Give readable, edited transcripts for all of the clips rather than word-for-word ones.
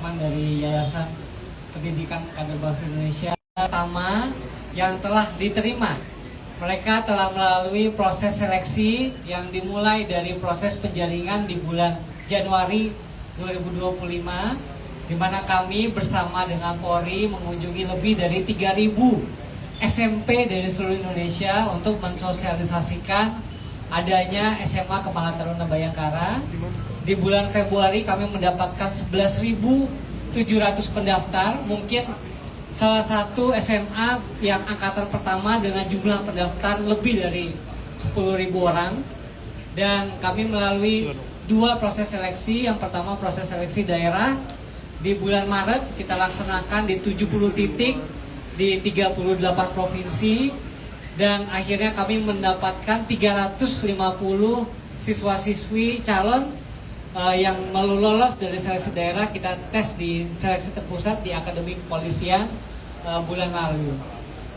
teman-teman dari Yayasan Pendidikan Kader Bangsa Indonesia pertama yang telah diterima. Mereka telah melalui proses seleksi yang dimulai dari proses penjaringan di bulan Januari 2025, di mana kami bersama dengan Polri mengunjungi lebih dari 3.000 SMP dari seluruh Indonesia untuk mensosialisasikan adanya SMA Kemala Taruna Bayangkara. Di bulan Februari kami mendapatkan 11.700 pendaftar, mungkin salah satu SMA yang angkatan pertama dengan jumlah pendaftar lebih dari 10.000 orang. Dan kami melalui dua proses seleksi. Yang pertama proses seleksi daerah. Di bulan Maret kita laksanakan di 70 titik di 38 provinsi. Dan akhirnya kami mendapatkan 350 siswa-siswi calon yang lolos dari seleksi daerah. Kita tes di seleksi terpusat di Akademi Kepolisian bulan lalu.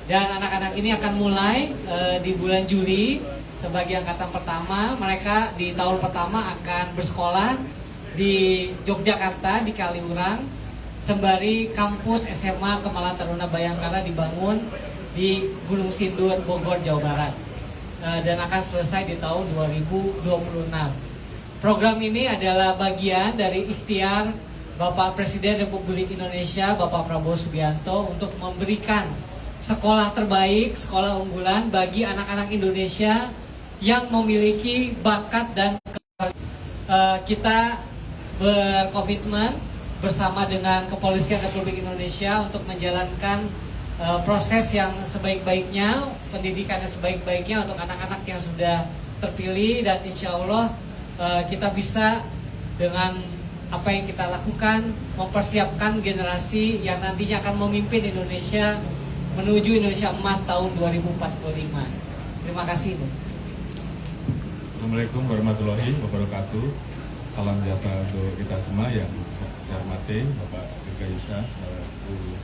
Dan anak-anak ini akan mulai di bulan Juli sebagai angkatan pertama. Mereka di tahun pertama akan bersekolah di Yogyakarta, di Kaliurang, sembari kampus SMA Kemala Taruna Bayangkara dibangun di Gunung Sindur, Bogor, Jawa Barat, dan akan selesai di tahun 2026. Program ini adalah bagian dari ikhtiar Bapak Presiden Republik Indonesia, Bapak Prabowo Subianto, untuk memberikan sekolah terbaik, sekolah unggulan bagi anak-anak Indonesia yang memiliki bakat dan kita berkomitmen bersama dengan Kepolisian Republik Indonesia untuk menjalankan proses yang sebaik-baiknya, pendidikan yang sebaik-baiknya untuk anak-anak yang sudah terpilih. Dan insya Allah kita bisa dengan apa yang kita lakukan mempersiapkan generasi yang nantinya akan memimpin Indonesia menuju Indonesia Emas tahun 2045. Terima kasih, Bu. Assalamualaikum warahmatullahi wabarakatuh. Salam sejahtera untuk kita semua yang saya hormati Bapak Dirgayusa selaku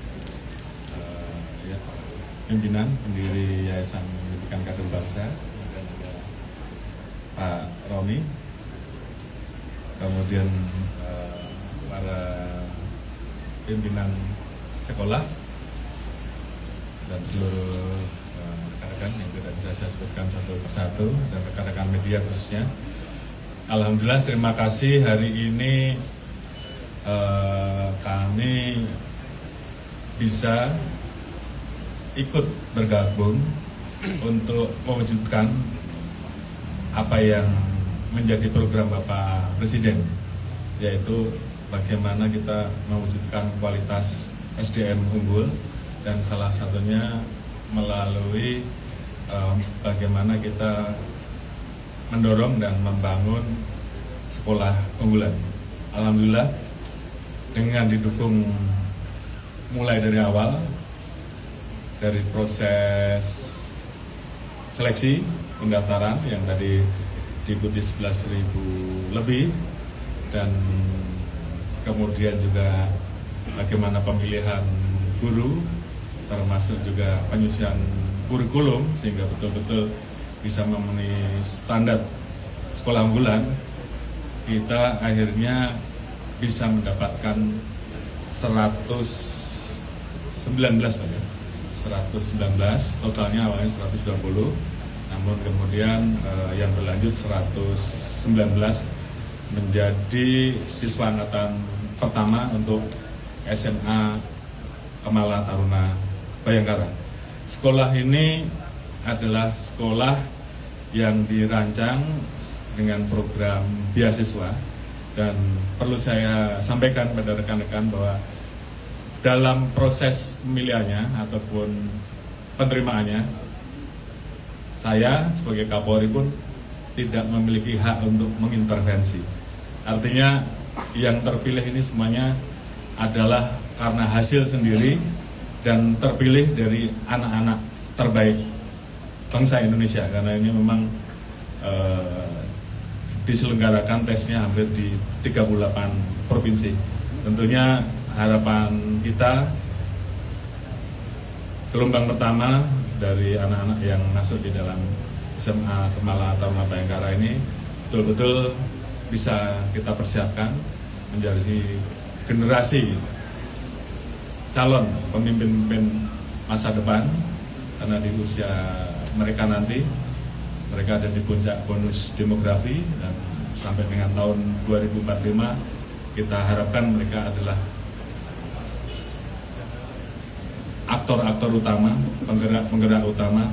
pimpinan pendiri Yayasan Pendidikan Kader Bangsa, dan ada Pak Romi, kemudian para pimpinan sekolah dan seluruh rekan-rekan yang tidak bisa saya sebutkan satu persatu, dan rekan-rekan media khususnya. Alhamdulillah, terima kasih hari ini kami bisa ikut bergabung untuk mewujudkan apa yang menjadi program Bapak Presiden, yaitu bagaimana kita mewujudkan kualitas SDM unggul, dan salah satunya melalui bagaimana kita mendorong dan membangun sekolah unggulan. Alhamdulillah, dengan didukung mulai dari awal, dari proses seleksi pendaftaran yang tadi diikuti 11.000 lebih, dan kemudian juga bagaimana pemilihan guru, termasuk juga penyusunan kurikulum sehingga betul-betul bisa memenuhi standar sekolah unggulan. Kita akhirnya bisa mendapatkan 119, totalnya awalnya 120, namun kemudian yang berlanjut 119 menjadi siswa angkatan pertama untuk SMA Kemala Taruna Bayangkara. Sekolah ini adalah sekolah yang dirancang dengan program beasiswa, dan perlu saya sampaikan pada rekan-rekan bahwa dalam proses pemilihannya ataupun penerimaannya, saya sebagai Kapolri pun tidak memiliki hak untuk mengintervensi. Artinya yang terpilih ini semuanya adalah karena hasil sendiri dan terpilih dari anak-anak terbaik bangsa Indonesia, karena ini memang diselenggarakan tesnya hampir di 38 provinsi. Tentunya harapan kita gelombang pertama dari anak-anak yang masuk di dalam SMA Kemala Taruna Bayangkara ini betul-betul bisa kita persiapkan menjadi generasi calon pemimpin-pemimpin masa depan, karena di usia mereka nanti, mereka ada di puncak bonus demografi, dan sampai dengan tahun 2045 kita harapkan mereka adalah aktor-aktor utama, penggerak-penggerak utama,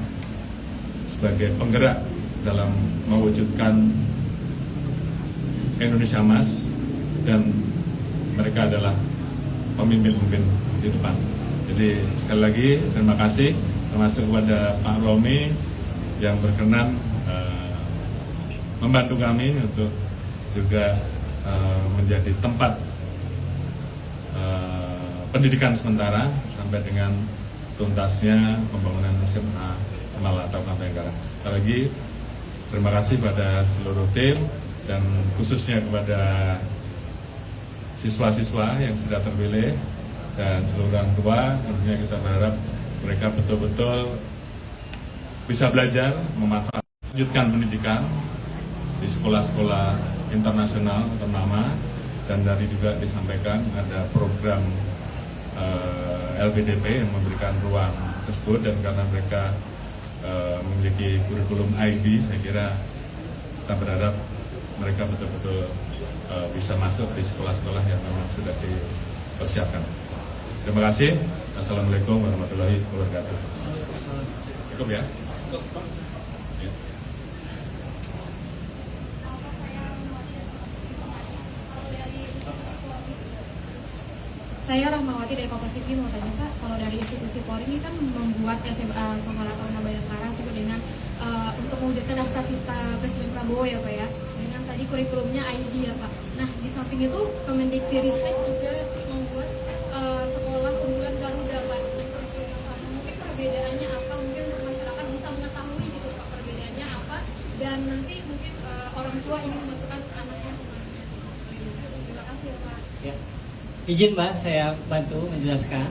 sebagai penggerak dalam mewujudkan Indonesia Emas, dan mereka adalah pemimpin-pemimpin di depan. Jadi sekali lagi terima kasih, termasuk kepada Pak Romi yang berkenan membantu kami untuk juga menjadi tempat pendidikan sementara sampai dengan tuntasnya pembangunan SMA Kemala Taruna Bayangkara. Sekali lagi terima kasih pada seluruh tim dan khususnya kepada siswa-siswa yang sudah terpilih dan seluruh orang tua. Tentunya kita berharap mereka betul-betul bisa belajar, memanfaatkan pendidikan di sekolah-sekolah internasional ternama, dan tadi juga disampaikan ada program LPDP yang memberikan ruang tersebut, dan karena mereka memiliki kurikulum IB, saya kira kita berharap mereka betul-betul bisa masuk di sekolah-sekolah yang memang sudah dipersiapkan. Terima kasih. Assalamualaikum warahmatullahi wabarakatuh. Cukup ya? Ya. Saya Rahmawati dari Kompas TV mau tanya Pak, kalau dari institusi Polri ini kan membuat SMA Kemala Taruna Bayangkara sesuai dengan untuk mewujudkan cita-cita Presiden Prabowo ya Pak ya, dengan tadi kurikulumnya IB ya Pak. Nah di samping itu Kemendikbudristek juga membuat sekolah unggulan Garuda Pak dengan kurikulum sama. Mungkin perbedaannya apa? Mungkin untuk masyarakat bisa mengetahui gitu Pak perbedaannya apa, dan nanti mungkin orang tua ingin memasukkan anaknya kemana. Terima kasih ya Pak. Ya. Izin Mbak, saya bantu menjelaskan.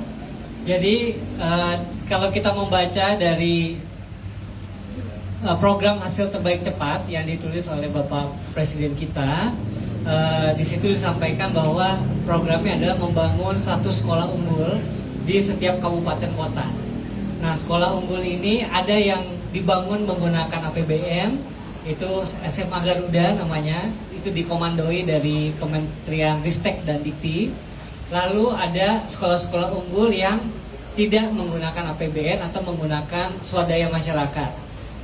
Jadi kalau kita membaca dari program hasil terbaik cepat yang ditulis oleh Bapak Presiden kita, di situ disampaikan bahwa programnya adalah membangun satu sekolah unggul di setiap kabupaten kota. Nah, sekolah unggul ini ada yang dibangun menggunakan APBN, itu SMA Garuda namanya, itu dikomandoi dari Kementerian Ristek dan Dikti. Lalu ada sekolah-sekolah unggul yang tidak menggunakan APBN atau menggunakan swadaya masyarakat.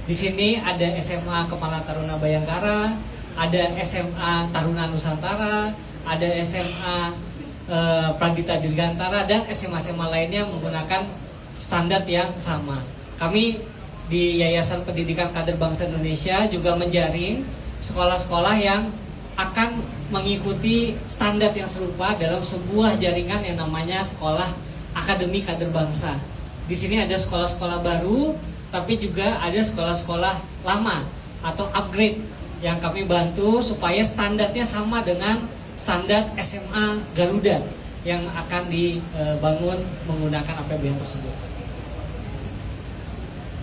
Di sini ada SMA Kemala Taruna Bayangkara, ada SMA Taruna Nusantara, ada SMA Pradita Dirgantara, dan SMA-SMA lainnya menggunakan standar yang sama. Kami di Yayasan Pendidikan Kader Bangsa Indonesia juga menjaring sekolah-sekolah yang akan mengikuti standar yang serupa dalam sebuah jaringan yang namanya Sekolah Akademi Kader Bangsa. Di sini ada sekolah-sekolah baru, tapi juga ada sekolah-sekolah lama atau upgrade yang kami bantu supaya standarnya sama dengan standar SMA Garuda yang akan dibangun menggunakan APBN tersebut.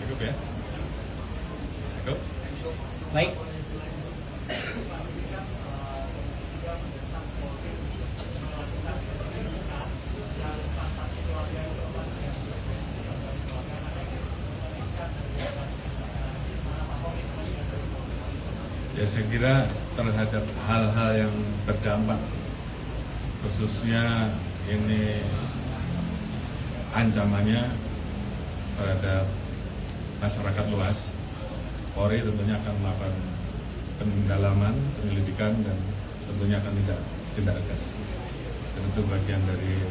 Cukup ya? Cukup? Baik. Ya, saya kira terhadap hal-hal yang berdampak, khususnya ini ancamannya terhadap masyarakat luas, Polri tentunya akan melakukan pendalaman, penyelidikan, dan tentunya akan tindak tegas. Dan itu bagian dari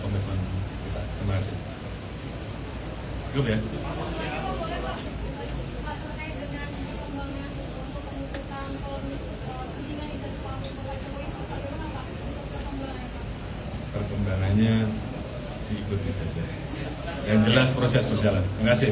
komitmen kita. Terima kasih. Cukup ya? Perkembangannya diikuti saja. Yang jelas proses berjalan. Terima kasih.